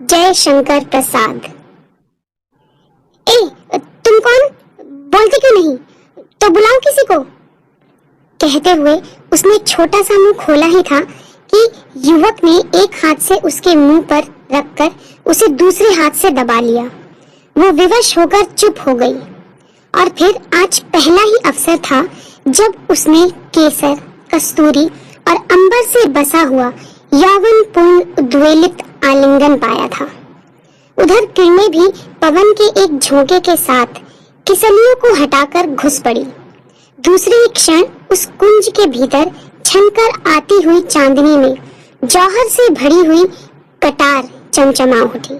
जय शंकर प्रसाद। ए, तुम कौन? बोलते क्यों नहीं? तो बुलाओ किसी को। कहते हुए उसने छोटा सा मुंह खोला ही था कि युवक ने एक हाथ से उसके मुंह पर रखकर उसे दूसरे हाथ से दबा लिया। वो विवश होकर चुप हो गई। और फिर आज पहला ही अवसर था जब उसने केसर, कस्तूरी और अंबर से बसा हुआ यौवनपूर्ण उद्वेलित आलिंगन पाया था। उधर किरणें भी पवन के एक झोंके के साथ किसलियों को हटाकर घुस पड़ी। दूसरी क्षण उस कुंज के भीतर छनकर आती हुई चांदनी में जौहर से भरी हुई कटार चमचमा उठी।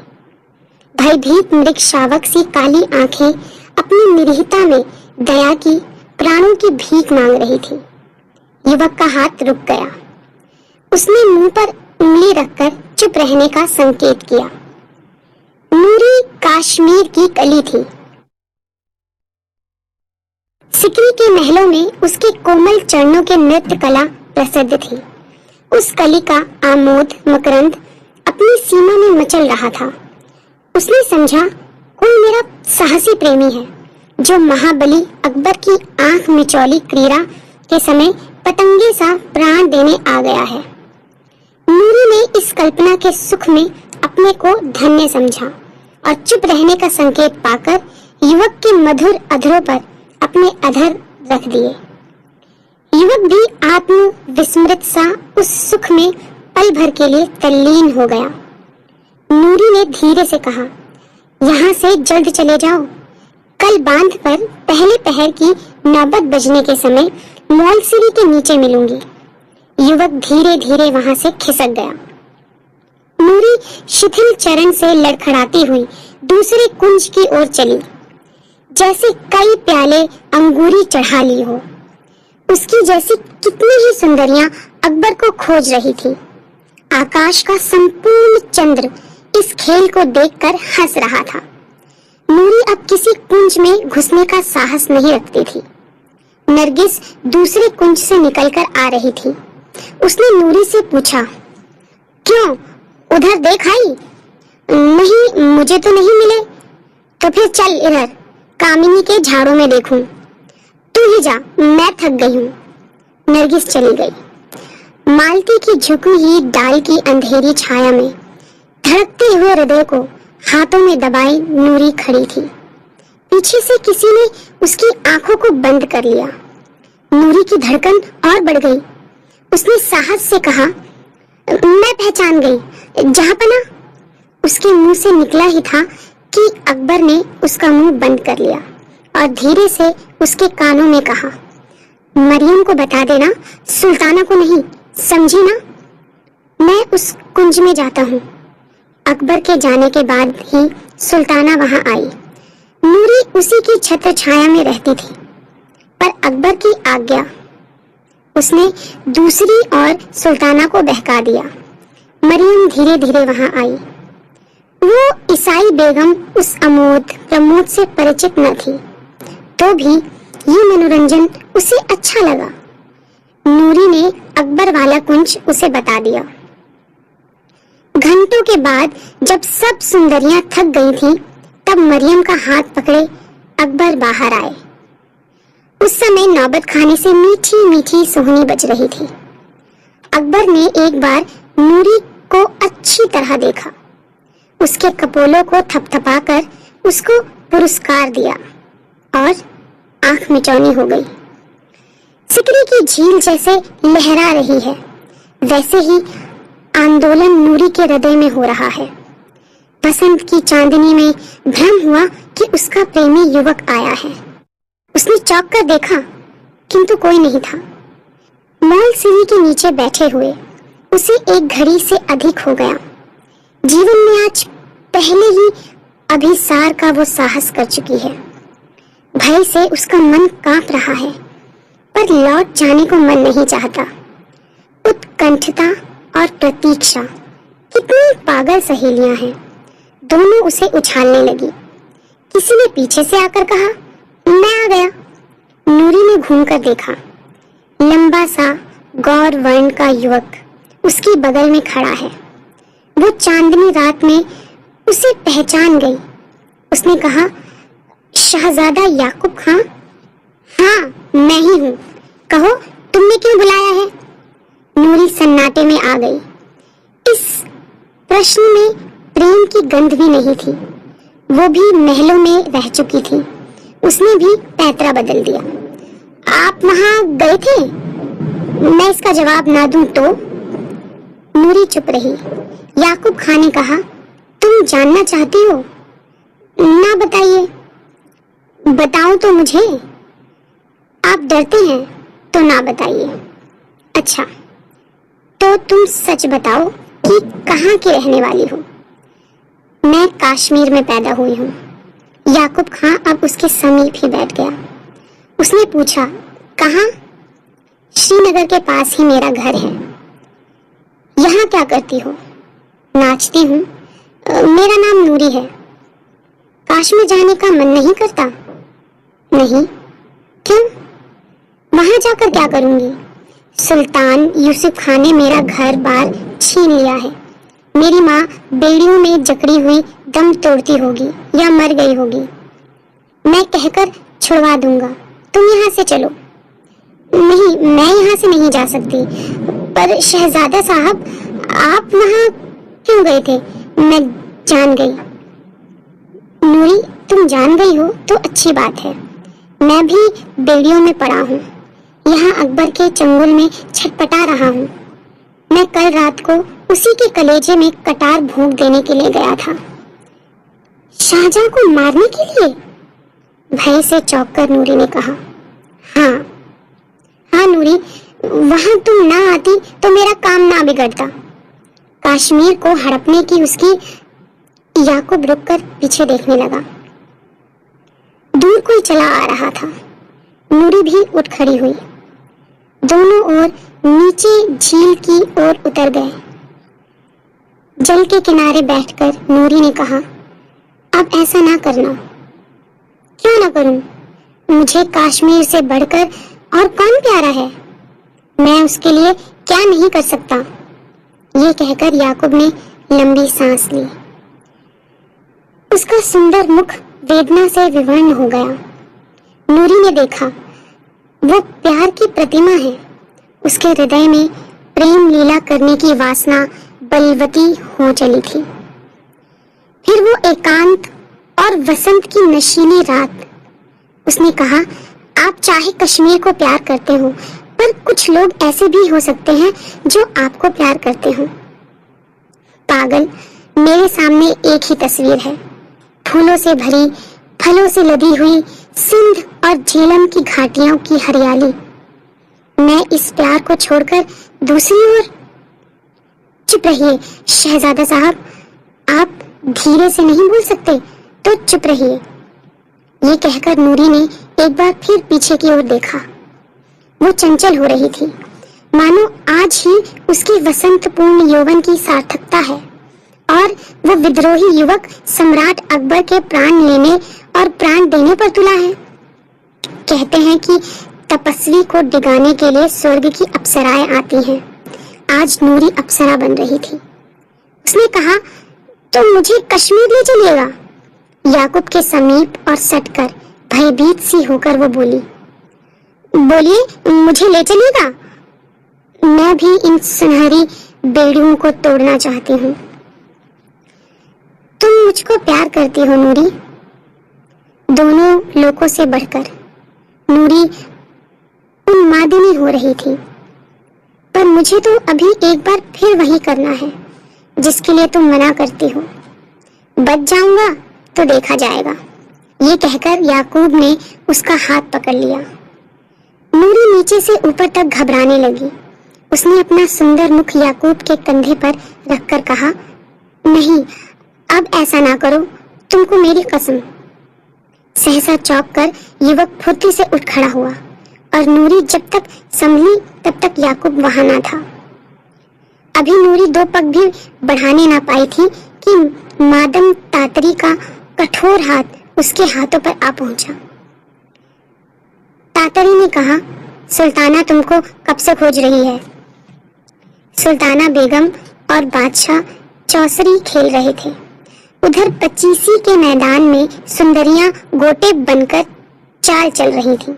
भयभीत मृग शावक सी काली आंखें अपनी निरीहता में दया की, प्राणों की भीख मांग रही थी। युवक का हाथ रुक गया। उसने मुंह पर उंगली रखकर चुप रहने का संकेत किया। नूरी काश्मीर की कली थी। सिकरी के महलों में उसके कोमल चरणों के नृत्य कला प्रसिद्ध थी। उस कली का आमोद मकरंद अपनी सीमा में मचल रहा था। उसने समझा, कोई मेरा साहसी प्रेमी है जो महाबली अकबर की आंख मिचौली क्रीड़ा के समय पतंगे सा प्राण देने आ गया है। नूरी ने इस कल्पना के सुख में अपने को धन्य समझा और चुप रहने का संकेत पाकर युवक के मधुर अधरों पर अपने अधर रख दिए। युवक भी आत्म विस्मृत सा उस सुख में पल भर के लिए तल्लीन हो गया। नूरी ने धीरे से कहा, यहाँ से जल्द चले जाओ। कल बांध पर पहले पहर की नौबत बजने के समय मौलसिरी के नीचे मिलूंगी। युवक धीरे धीरे वहां से खिसक गया। नूरी शिथिल चरण से लड़खड़ाती हुई दूसरे कुंज की ओर चली, जैसे कई प्याले अंगूरी चढ़ा ली हो। उसकी जैसी कितनी ही सुंदरियां अकबर को खोज रही थी। आकाश का संपूर्ण चंद्र इस खेल को देखकर हंस रहा था। नूरी अब किसी कुंज में घुसने का साहस नहीं रखती थी। नरगिस दूसरे कुंज से निकलकर आ रही थी। उसने नूरी से पूछा, क्यों, उधर देख आई? नहीं, मुझे तो नहीं मिले। तो फिर चल इधर, कामिनी के झाड़ों में देखूं। तू ही जा, मैं थक गई हूँ। नरगिस चली गई। मालती की झुकी हुई डाल की अंधेरी छाया में धड़कते हुए हृदय को हाथों में दबाई नूरी खड़ी थी। पीछे से किसी ने उसकी आंखों को बंद कर लिया। नूरी की धड़कन और बढ़ गई। उसने साहस से कहा, मैं पहचान गई, जहांपना। उसके मुंह से निकला ही था कि अकबर ने उसका मुंह बंद कर लिया और धीरे से उसके कानों में कहा, मरियम को बता देना, सुल्ताना को नहीं, समझी ना? मैं उस कुंज में जाता हूँ। अकबर के जाने के बाद ही सुल्ताना वहां आई। नूरी उसी की छत्र छाया में रहती थी, पर अकबर की आज्ञा। उसने दूसरी ओर सुल्ताना को बहका दिया। मरियम धीरे धीरे वहां आई। वो ईसाई बेगम उस अमोद प्रमोद से परिचित न थी, तो भी ये मनोरंजन उसे अच्छा लगा। नूरी ने अकबर वाला कुंज उसे बता दिया। घंटों के बाद जब सब सुंदरियां थक गई थीं, तब मरियम का हाथ पकड़े अकबर बाहर आए। उस समय नौबत खाने से मीठी मीठी सोहनी बज रही थी। अकबर ने एक बार नूरी को अच्छी तरह देखा, उसके कपोलों को थपथपाकर उसको पुरस्कार दिया और आंख मिचौनी हो गई। सिकरी की झील जैसे लहरा रही है, वैसे ही आंदोलन नूरी के हृदय में हो रहा है। बसंत की चांदनी में भ्रम हुआ कि उसका प्रेमी युवक आया है। उसने चौंक कर देखा, किंतु कोई नहीं था। मॉल सीढ़ी के नीचे बैठे हुए उसे एक घड़ी से अधिक हो गया। जीवन में आज पहले ही अभिसार का वो साहस कर चुकी है। भय से उसका मन कांप रहा है, पर लौट जाने को मन नहीं चाहता। उत्कंठता और प्रतीक्षा, कितनी पागल सहेलियां हैं। दोनों उसे उछालने लगी। किसी ने पीछे से आकर कहा, मैं आ गया। नूरी ने घूमकर देखा। लंबा सा गौर वर्ण का युवक उसकी बगल में खड़ा है। वो चांदनी रात में उसे पहचान गई। उसने कहा, शहजादा याकूब खां? हाँ, मैं ही हूँ। कहो, तुमने क्यों बुलाया है? नूरी सन्नाटे में आ गई। इस प्रश्न में प्रेम की गंध भी नहीं थी। वो भी महलों में रह चुकी थी। उसने भी पैतरा बदल दिया। आप वहां गए थे? मैं इसका जवाब ना दूं तो? नूरी चुप रही। याकूब खां ने कहा, तुम जानना चाहती हो? ना बताइए। बताओ तो मुझे। आप डरते हैं तो ना बताइए। अच्छा, तो तुम सच बताओ कि कहाँ की रहने वाली हो? मैं कश्मीर में पैदा हुई हूँ। याकूब खां अब उसके समीप ही बैठ गया। उसने पूछा, कहाँ? श्रीनगर के पास ही मेरा घर है। यहाँ क्या करती हो? नाचती हूँ। मेरा नाम नूरी है। कश्मीर जाने का मन नहीं करता? नहीं। क्यों? वहां जाकर क्या करूंगी? सुल्तान यूसुफ खान ने मेरा घर बार छीन लिया है। मेरी माँ बेड़ियों में जकड़ी हुई दम तोड़ती होगी या मर गई होगी। मैं कहकर छुड़वा दूंगा। तुम यहाँ से चलो। नहीं, मैं यहाँ से नहीं जा सकती। पर शहजादा साहब, आप वहाँ क्यों गए थे? मैं जान गई। नूरी, तुम जान गई हो तो अच्छी बात है। मैं भी बेड़ियों में पड़ा हूँ। यहाँ अकबर के चंगुल में छटपटा रहा हूँ। मैं कल रात को उसी के कलेजे में कटार भोंक देने के लिए गया था। शाहजहां को मारने के लिए? भय से चौंककर नूरी ने कहा। हाँ नूरी, वहां तुम ना आती तो मेरा काम ना बिगड़ता। कश्मीर को हड़पने की उसकी। याकूब रुककर पीछे देखने लगा। दूर कोई चला आ रहा था। नूरी भी उठ खड़ी हुई। दोनों ओर नीचे झील की ओर उतर गए। जल के किनारे बैठकर नूरी ने कहा, अब ऐसा ना करना। क्यों ना करूं? मुझे कश्मीर से बढ़कर और कौन प्यारा है? मैं उसके लिए क्या नहीं कर सकता। ये कहकर याकूब ने लंबी सांस ली। उसका सुंदर मुख वेदना से विवर्ण हो गया। नूरी ने देखा, वो प्यार की प्रतिमा है। उसके हृदय में प्रेम लीला करने की वासना बलवती हो चली थी। फिर वो एकांत और वसंत की नशीली रात। उसने कहा, आप चाहे कश्मीर को प्यार करते हो, पर कुछ लोग ऐसे भी हो सकते हैं जो आपको प्यार करते हो। पागल, मेरे सामने एक ही तस्वीर है। फूलों से भरी, फलों से लदी हुई सिंध और झेलम की घाटियों की हरियाली। मैं इस प्यार को छोड़कर दूसरी ओर। चुप रहिए शहजादा साहब। आप धीरे से नहीं बोल सकते तो चुप रहिए। ये कहकर नूरी ने एक बार फिर पीछे की ओर देखा। वो चंचल हो रही थी, मानो आज ही उसके वसंतपूर्ण यौवन की सार्थकता है और वो विद्रोही युवक सम्राट अकबर के प्राण लेने और प्राण देने पर तुला है। कहते हैं कि तपस्वी को डिगाने के लिए स्वर्ग की अप्सराएं आती हैं। आज नूरी अप्सरा बन रही थी। उसने कहा, तो मुझे कश्मीर ले चलिएगा। याकूब के समीप और सटकर भयभीत सी होकर वो बोली, बोलिए, मुझे ले चलिएगा। मैं भी इन सुनहरी बेड़ियों को तोड़ना चाहती हूँ। तुम मुझको प्यार करती हो नूरी? दोनों लोगों से बढ़कर नूरी उन्मादिनी हो रही थी। पर मुझे तो अभी एक बार फिर वही करना है जिसके लिए तुम मना करती हो। बच जाऊंगा तो देखा जाएगा। ये कहकर याकूब ने उसका हाथ पकड़ लिया। नूरी नीचे से ऊपर तक घबराने लगी। उसने अपना सुंदर मुख याकूब के कंधे पर रखकर कहा, नहीं, अब ऐसा ना करो, तुमको मेरी कसम। सहसा चौंक कर युवक फुर्ती से उठ खड़ा हुआ और नूरी जब तक संभली तब तक याकूब वहां ना था। अभी नूरी दो पग भी बढ़ाने ना पाई थी कि मादम तातरी का कठोर हाथ उसके हाथों पर आ पहुंचा। तातरी ने कहा, सुल्ताना तुमको कब से खोज रही है। सुल्ताना बेगम और बादशाह चौसरी खेल रहे थे। उधर पचीसी के मैदान में सुंदरियां गोटे बनकर चाल चल रही थीं।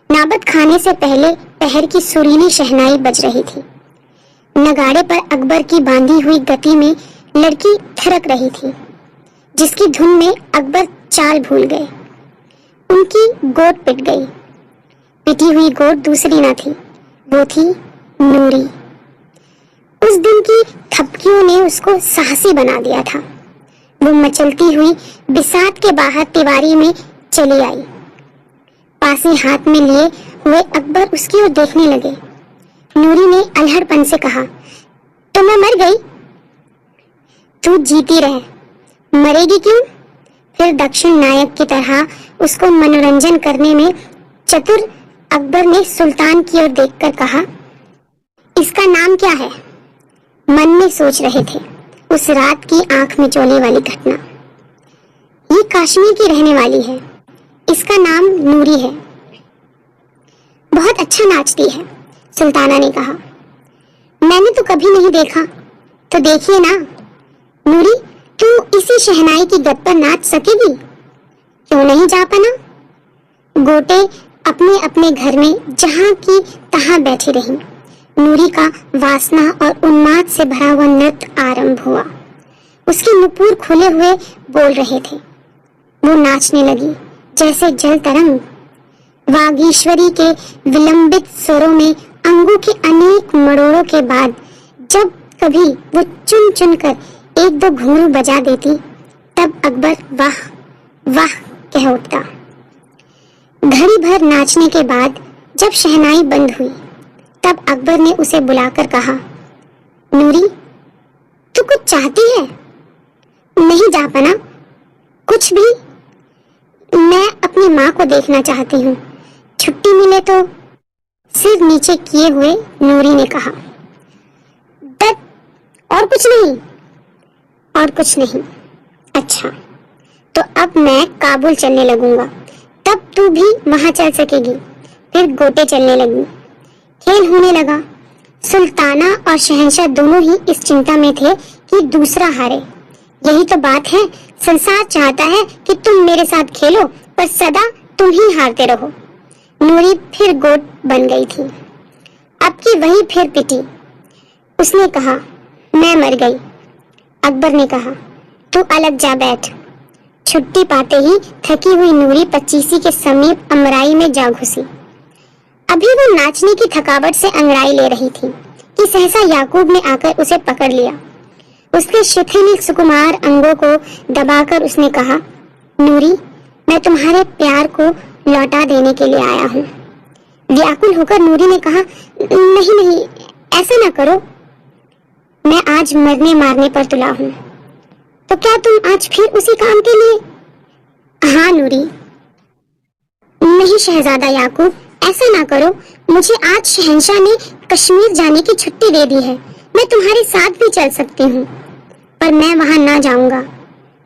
नाबद खाने से पहले पहर की सुरीली शहनाई बज रही थी। नगाड़े पर अकबर की बांधी हुई गति में लड़की थिरक रही थी, जिसकी धुन में अकबर चाल भूल गए। उनकी गोद पिट गई। पिटी हुई गोद दूसरी न थी, वो थी नूरी। उस दिन की थपकियों ने उसको साहसी बना दिया था। वो मचलती हुई बिसात के बाहर तिवारी में चली आई। पासे हाथ में लिए हुए अकबर उसकी ओर देखने लगे। नूरी ने अल्हड़पन से कहा, तो मैं मर गई? तू जीती रह, मरेगी क्यों? फिर दक्षिण नायक की तरह उसको मनोरंजन करने में चतुर अकबर ने सुल्तान की ओर देखकर कहा, इसका नाम क्या है? मन में सोच रहे थे उस रात की आंख मिचौली वाली घटना। ये कश्मीर की रहने वाली है, इसका नाम नूरी है। बहुत अच्छा नाचती है, सुल्ताना ने कहा। मैंने तो कभी नहीं देखा। तो देखिए ना नूरी, तू इसी शहनाई की गत पर नाच सकेगी? क्यों नहीं जा पाना? गोटे अपने अपने घर में जहां की तहां बैठी रहीं। नूरी का वासना और उन्माद से भरा हुआ नृत्य आरंभ हुआ। उसके नुपुर खुले हुए बोल रहे थे। वो नाचने लगी जैसे जल तरंग। वागीश्वरी के विलंबित स्वरों में अंगों के अनेक मरोड़ों के बाद जब कभी वो चुन चुन कर एक दो घुंघरू बजा देती, तब अकबर वाह वाह कह उठता। घड़ी भर नाचने के बाद जब शहनाई बंद हुई, तब अकबर ने उसे बुलाकर कहा, नूरी, तू कुछ चाहती है? नहीं जा पाना कुछ भी। मैं अपनी माँ को देखना चाहती हूँ, छुट्टी मिले तो। सिर नीचे किए हुए नूरी ने कहा, दत्त, और कुछ नहीं? और कुछ नहीं। अच्छा, तो अब मैं काबुल चलने लगूंगा, तब तू भी वहां चल सकेगी। फिर गोटे चलने लगी। खेल होने लगा। सुल्ताना और शहंशाह दोनों ही इस चिंता में थे कि दूसरा हारे। यही तो बात है, संसार चाहता है कि तुम मेरे साथ खेलो, पर सदा तुम ही हारते रहो। नूरी फिर गोट बन गई थी। अब की वही फिर पिटी। उसने कहा, मैं मर गई। अकबर ने कहा, तू अलग जा बैठ। छुट्टी पाते ही थकी हुई नूरी पचीसी के समीप अमराई में जा घुसी। अभी वो नाचने की थकावट से अंगड़ाई ले रही थी कि सहसा याकूब ने आकर उसे पकड़ लिया। उसके शिथिल सुकुमार अंगों को दबाकर उसने कहा, नूरी, मैं तुम्हारे प्यार को लौटा देने के लिए आया हूँ। व्याकुल होकर नूरी ने कहा, नहीं नहीं, ऐसा ना करो, मैं आज मरने मारने पर तुला हूँ। तो क्या तुम आज फिर उसी काम के लिए? हाँ नूरी। नहीं शहजादा याकूब, ऐसा ना करो। मुझे आज शहंशाह ने कश्मीर जाने की छुट्टी दे दी है। मैं तुम्हारे साथ भी चल सकती हूँ, पर मैं वहां ना जाऊंगा।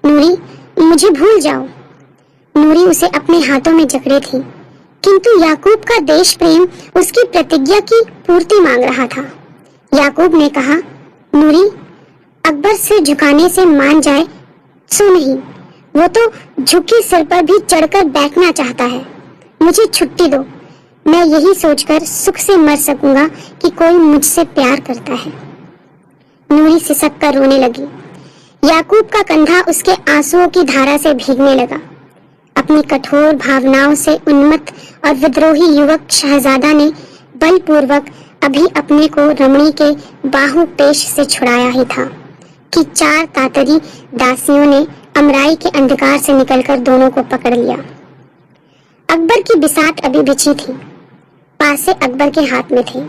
नूरी, मुझे भूल जाओ। नूरी उसे अपने हाथों में जकड़े थी, किंतु याकूब का देश प्रेम उसकी प्रतिज्ञा की पूर्ति मांग रहा था। याकूब ने कहा, नूरी, अकबर से झुकाने से मान जाए सो नहीं, वो तो झुके सिर पर भी चढ़कर बैठना चाहता है। मुझे छुट्टी दो, मैं यही सोचकर सुख से मर सकूंगा कि कोई मुझसे प्यार करता है। नूरी सिसक कर रोने लगी। याकूब का कंधा उसके आंसुओं की धारा से भीगने लगा। अपनी कठोर भावनाओं से उन्मत्त और विद्रोही युवक शहजादा ने बलपूर्वक अभी अपने को रमणी के बाहु पेश से छुड़ाया ही था कि चार तातरी दासियों ने अमराई के अंधकार से निकलकर दोनों को पकड़ लिया। अकबर की बिसात अभी बिछी थी, पासे अकबर के हाथ में थे।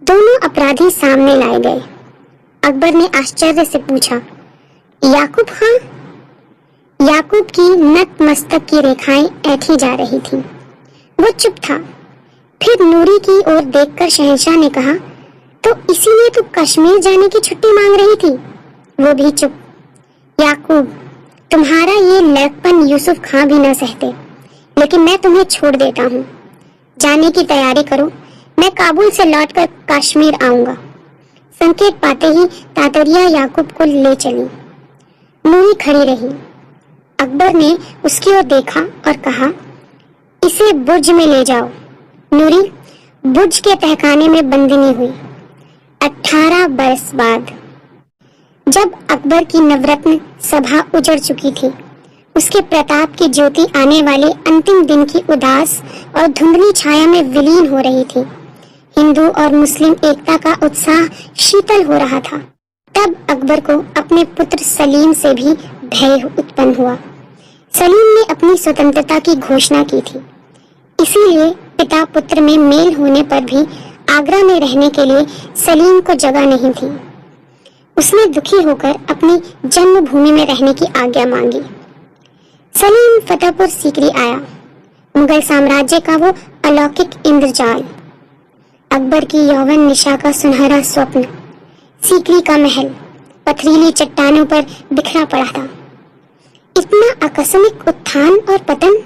दोनों अपराधी सामने लाए गए। अकबर ने आश्चर्य से पूछा, याकूब खां? याकूब की नत मस्तक की रेखाएं ऐठी जा रही थीं। वो चुप था। फिर नूरी की ओर देखकर शहंशाह ने कहा, तो इसीलिए तू कश्मीर जाने की छुट्टी मांग रही थी? वो भी चुप। याकूब, तुम्हारा ये लड़कपन यूसुफ खां भी न सहते, लेकिन मैं तुम्हें छोड़ देता हूँ। जाने की तैयारी करो, मैं काबुल से लौटकर कश्मीर आऊंगा। संकेत पाते ही तातरिया याकूब को ले चली। नूरी नूरी खड़ी रही। अकबर ने उसकी ओर देखा और कहा, इसे बुर्ज में ले जाओ। नूरी बुर्ज के तहखाने में बंदिनी हुई। 18 बरस बाद जब अकबर की नवरत्न सभा उजड़ चुकी थी, उसके प्रताप की ज्योति आने वाले अंतिम दिन की उदास और धुंधली छाया में विलीन हो रही थी। हिंदू और मुस्लिम एकता का उत्साह शीतल हो रहा था। तब अकबर को अपने पुत्र सलीम से भी भय उत्पन्न हुआ। सलीम ने अपनी स्वतंत्रता की घोषणा की थी, इसीलिए पिता पुत्र में मेल होने पर भी आगरा में रहने के लिए सलीम को जगह नहीं थी। उसने दुखी होकर अपनी जन्मभूमि में रहने की आज्ञा मांगी। सलीम फतेहपुर सीकरी आया। मुगल साम्राज्य का वो अलौकिक इंद्रजाल, अकबर की यौवन निशा का सुनहरा स्वप्न, सीकरी का महल पथरीली चट्टानों पर बिखरा पड़ा था। इतना आकस्मिक उत्थान और पतन,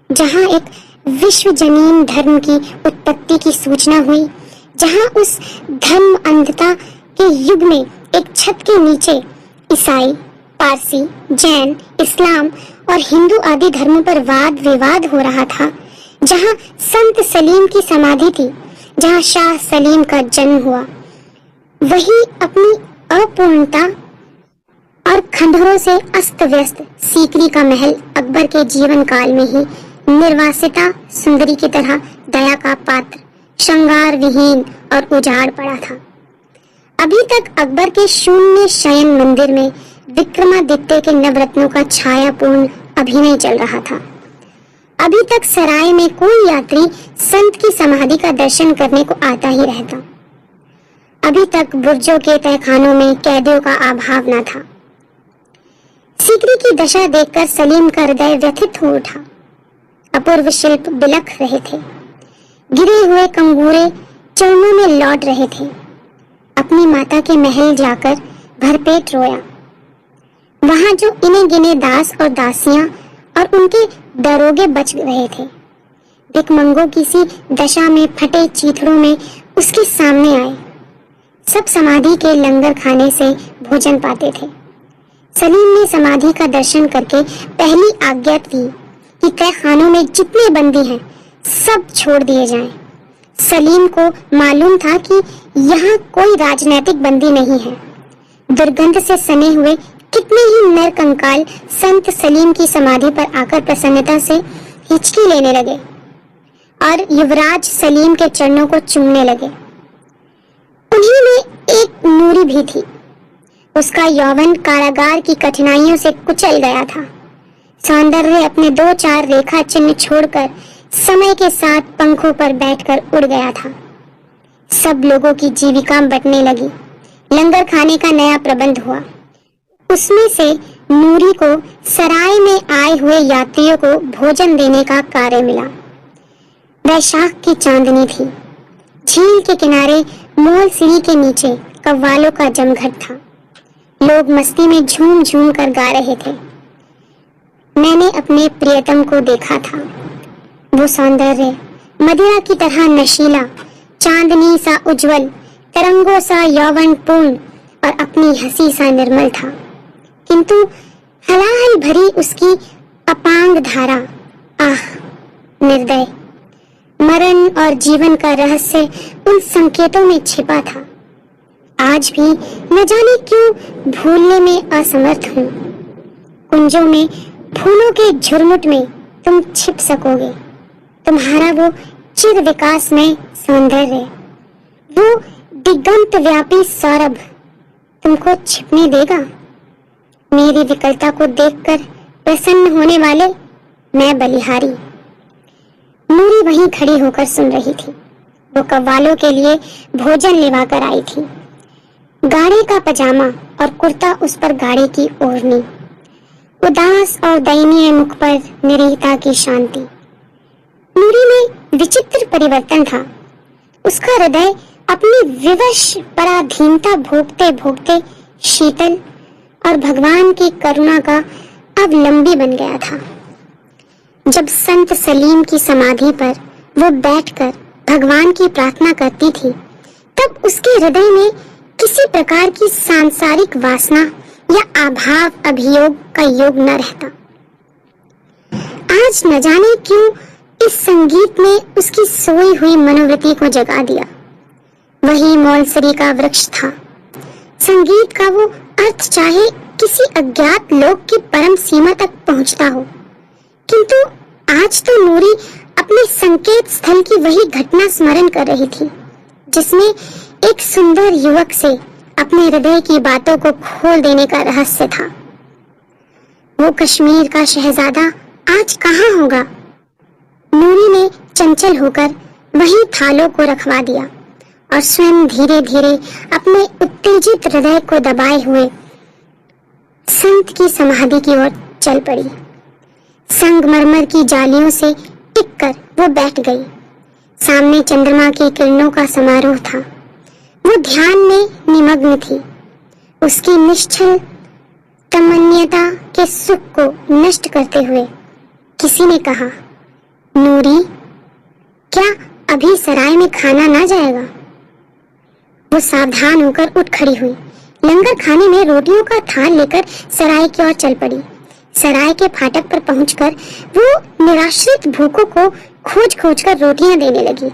जहां एक विश्वजनीन धर्म की उत्पत्ति की सूचना हुई, जहां उस धर्म अंधता के युग में एक छत के नीचे ईसाई, पारसी, जैन, इस्लाम और हिंदू आदि धर्मों पर वाद विवाद हो रहा था, जहां संत सलीम की समाधि थी, जहां शाह सलीम का जन्म हुआ, वही अपनी अपूर्णता और खंडहरों से अस्त व्यस्त सीकरी का महल अकबर के जीवन काल में ही निर्वासिता सुंदरी की तरह दया का पात्र, श्रृंगार विहीन और उजाड़ पड़ा था। अभी तक अकबर के शून्य शयन मंदिर में विक्रमादित्य के नवरत्नों का छायापूर्ण अभिनय चल रहा था। अभी तक सराय में कोई यात्री संत की समाधि का दर्शन करने को आता ही रहता। अभी तक बुर्जों के तहखानों में कैदियों का अभाव न था। सीकरी की दशा देखकर सलीम का हृदय व्यथित हो उठा। अपूर्व शिल्प बिलख रहे थे, गिरे हुए कंगूरे चरणों में लौट रहे थे। अपनी माता के महल जाकर भरपेट रोया। वहां जो इने गिने दास और दासियां और उनके दरोगे बच रहे थे, भिकमंगों किसी दशा में फटे चीथड़ों में उसके सामने आए। सब समाधि के लंगर खाने से भोजन पाते थे। सलीम ने समाधि का दर्शन करके पहली आज्ञा दी कि तहखानों में जितने बंदी हैं सब छोड़ दिए जाएं। सलीम को मालूम था कि यहाँ कोई राजनैतिक बंदी नहीं है। दुर्गंध से सने हुए कितने ही नर कंकाल संत सलीम की समाधि पर आकर प्रसन्नता से हिचकी लेने लगे और युवराज सलीम के चरणों को चूमने लगे। उन्हीं में एक नूरी भी थी। उसका यौवन कारागार की कठिनाइयों से कुचल गया था। सौंदर्य अपने 2-4 रेखा चिन्ह छोड़कर समय के साथ पंखों पर बैठकर उड़ गया था। सब लोगों की जीविका बंटने लगी। लंगर खाने का नया प्रबंध हुआ। उसमें से नूरी को सराय में आए हुए यात्रियों को भोजन देने का कार्य मिला। वैशाख की चांदनी थी। झील के किनारे मोल सीढ़ी के नीचे कव्वालों का जमघट था। लोग मस्ती में झूम झूम कर गा रहे थे। मैंने अपने प्रियतम को देखा था। वो सौंदर्य मदिरा की तरह नशीला, चांदनी सा उज्जवल, तरंगों सा यौवनपूर्ण और अपनी हंसी सा निर्मल था। किंतु हलाहल भरी उसकी अपांग धारा, आह निर्दय, मरण और जीवन का रहस्य उन संकेतों में छिपा था। आज भी न जाने क्यों भूलने में असमर्थ हूँ। कुंजों में फूलों के झुरमुट में तुम छिप सकोगे। तुम्हारा वो चिर विकास में सौंदर्य, वो दिगंत व्यापी सौरभ तुमको छिपने देगा। मेरी विकलता को देखकर प्रसन्न होने वाले मैं बलिहारी। नूरी वहीं खड़ी होकर सुन रही थी। वो कव्वालों के लिए भोजन लेवा कर आई थी। गाढ़े का पजामा और कुर्ता उस पर गाढ़े की ओढ़नी, उदास और दयनीय मुख पर निरीहता की शांति। नूरी में विचित्र परिवर्तन था। उसका हृदय अपनी विवश पराधीनता भोगते भोगते शीतल और भगवान की करुणा का अवलंबी बन गया था। जब संत सलीम की समाधि पर वो बैठकर भगवान की प्रार्थना करती थी, तब उसके हृदय में किसी प्रकार की सांसारिक वासना या अभाव अभियोग का योग न रहता। आज न जाने क्यों इस संगीत ने उसकी सोई हुई मनोवृत्ति को जगा दिया। वही मौलसरी का वृक्ष था। संगीत का वो अर्थ चाहे किसी अज्ञात लोक की परम सीमा तक पहुंचता हो, किंतु आज तो नूरी अपने संकेत स्थल की वही घटना स्मरण कर रही थी जिसमें एक सुंदर युवक से अपने हृदय की बातों को खोल देने का रहस्य था। वो कश्मीर का शहजादा आज कहाँ होगा? नूरी ने चंचल होकर वही थालों को रखवा दिया और स्वयं धीरे धीरे अपने उत्तेजित हृदय को दबाए हुए संत की समाधि की ओर चल पड़ी। संगमरमर की जालियों से टिककर वो बैठ गई। सामने चंद्रमा की किरणों का समारोह था। वो ध्यान में निमग्न थी। उसकी निश्चल तमन्यता के सुख को नष्ट करते हुए किसी ने कहा, नूरी, क्या अभी सराय में खाना ना जाएगा? वो सावधान होकर उठ खड़ी हुई। लंगर खाने में रोटियों का थाल लेकर सराय की ओर चल पड़ी। सराय के फाटक पर पहुंचकर वो निराश्रित भूखों को खोज खोज कर रोटियां देने लगी।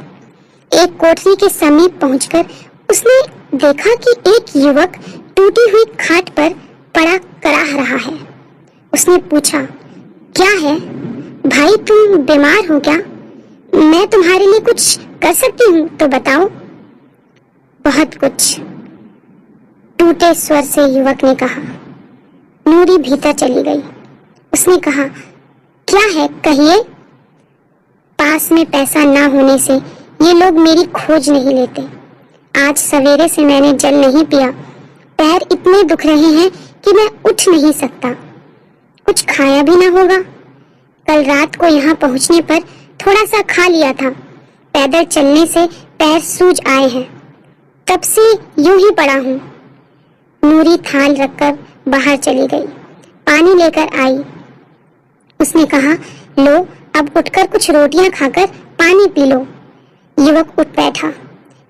एक कोठरी के समीप पहुंचकर उसने देखा कि एक युवक टूटी हुई खाट पर पड़ा कराह रहा है। उसने पूछा, क्या है भाई, तुम बीमार हो क्या? मैं तुम्हारे लिए कुछ कर सकती हूँ तो बताओ। बहुत कुछ, टूटे स्वर से युवक ने कहा। नूरी भीतर चली गई। उसने कहा, क्या है कहिए। पास में पैसा ना होने से ये लोग मेरी खोज नहीं लेते। आज सवेरे से मैंने जल नहीं पिया। पैर इतने दुख रहे हैं कि मैं उठ नहीं सकता। कुछ खाया भी ना होगा। कल रात को यहाँ पहुँचने पर थोड़ा सा खा लिया था। पैदल चलने से पैर सूज आए हैं। तब से यूं ही पड़ा हूँ। नूरी थाल रखकर बाहर चली गई। पानी लेकर आई। उसने कहा, लो अब उठकर कुछ रोटियां खाकर पानी पी लो। युवक उठ बैठा।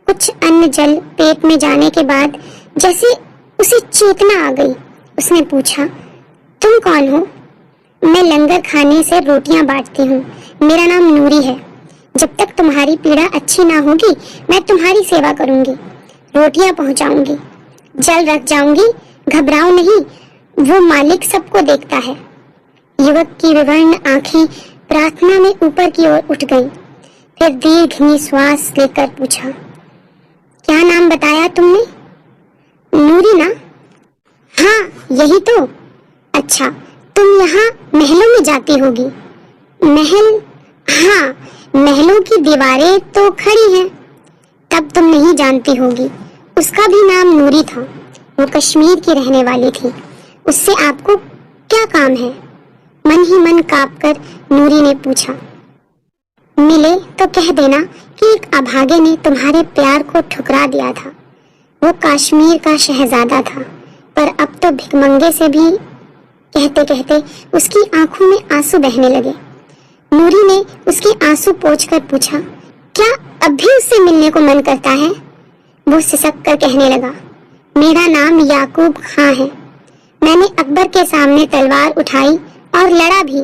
कुछ अन्न जल पेट में जाने के बाद जैसे उसे चेतना आ गई। उसने पूछा, तुम कौन हो? मैं लंगर खाने से रोटियां बांटती हूँ। मेरा नाम नूरी है। जब तक तुम्हारी पीड़ा अच्छी ना होगी मैं तुम्हारी सेवा करूंगी, रोटियां पहुंचाऊंगी, जल रख जाऊंगी। घबराओ नहीं, वो मालिक सबको देखता है। युवक की विवर्ण आंखें प्रार्थना में ऊपर की ओर उठ गईं। फिर दीर्घ निश्वास लेकर पूछा, क्या नाम बताया तुमने? नूरी ना? हाँ यही तो। अच्छा, तुम यहाँ महलों में जाती होगी। महल? हाँ, महलों की दीवारें तो खड़ी हैं। तब तुम नहीं जानती होगी, उसका भी नाम नूरी था। वो कश्मीर की रहने वाली थी। उससे आपको क्या काम है? मन ही मन कांपकर नूरी ने पूछा। मिले तो कह देना कि एक अभागे ने तुम्हारे प्यार को ठुकरा दिया था। वो कश्मीर का शहजादा था, पर अब तो भिखमंगे से भी। कहते कहते उसकी आंखों में आंसू बहने लगे। नूरी ने उसके आंसू पोंछकर पूछा, क्या अब भी उससे मिलने को मन करता है? वो सिसक कर कहने लगा, मेरा नाम याकूब खां है। मैंने अकबर के सामने तलवार उठाई और लड़ा भी।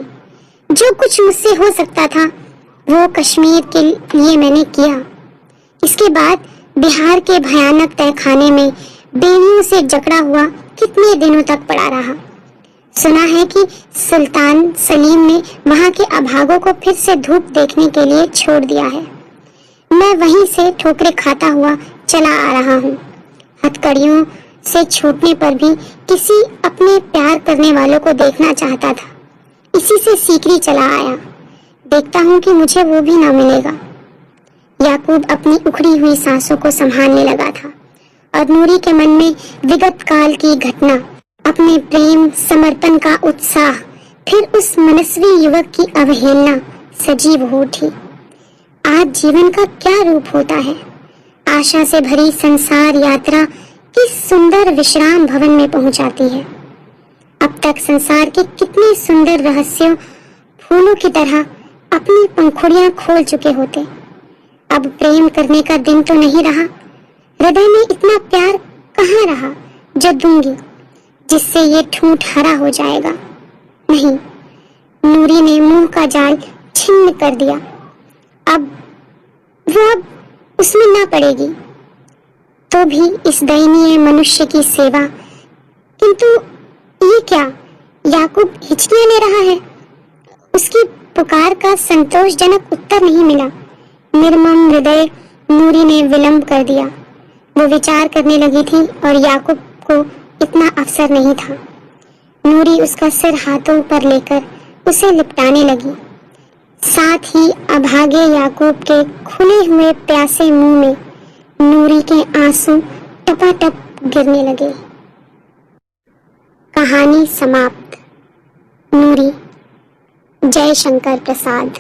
जो कुछ मुझसे हो सकता था वो कश्मीर के लिए मैंने किया। इसके बाद बिहार के भयानक तहखाने में बेड़ियों से जकड़ा हुआ कितने दिनों तक पड़ा रहा। सुना है कि सुल्तान सलीम ने वहां के अभागों को फिर से धूप देखने के लिए छोड़ दिया है। मैं वहीं से ठोकरें खाता हुआ चला आ रहा हूँ। हथकड़ियों से छूटने पर भी किसी अपने प्यार करने वालों को देखना चाहता था। इसी से सीकरी चला आया। देखता हूँ कि मुझे वो भी ना मिलेगा। याकूब अपनी उखड़ी हुई सांसों को संभालने लगा था और नूरी के मन में विगत काल की घटना, अपने प्रेम समर्पण का उत्साह, फिर उस मनस्वी युवक की अवहेलना सजीव हो उठी। आज जीवन का क्या रूप होता है? आशा से भरी संसार यात्रा इस सुंदर विश्राम भवन में पहुंचाती है। अब तक संसार के कितने सुंदर रहस्यों फूलों की तरह अपनी पंखुड़ियां खोल चुके होते। अब प्रेम करने का दिन तो नहीं रहा। हृदय में इतना प्यार कहाँ रहा जो दूंगी। जिससे ये ठूंठ हरा हो जाएगा। नहीं, नूरी ने मुंह का जाल छिन्न कर दिया। अब उसमें ना पड़ेगी तो भी इस दयनीय मनुष्य की सेवा। किंतु ये क्या, याकूब हिचकियां ले रहा है। उसकी पुकार का संतोषजनक उत्तर नहीं मिला। निर्मम हृदय नूरी ने विलंब कर दिया। वो विचार करने लगी थी और याकूब को इतना अवसर नहीं था। नूरी उसका सिर हाथों पर लेकर उसे लिपटाने लगी। साथ ही अभागे याकूब के खुले हुए प्यासे मुंह में नूरी के आंसू टपाटप गिरने लगे। कहानी समाप्त। नूरी। जय शंकर प्रसाद।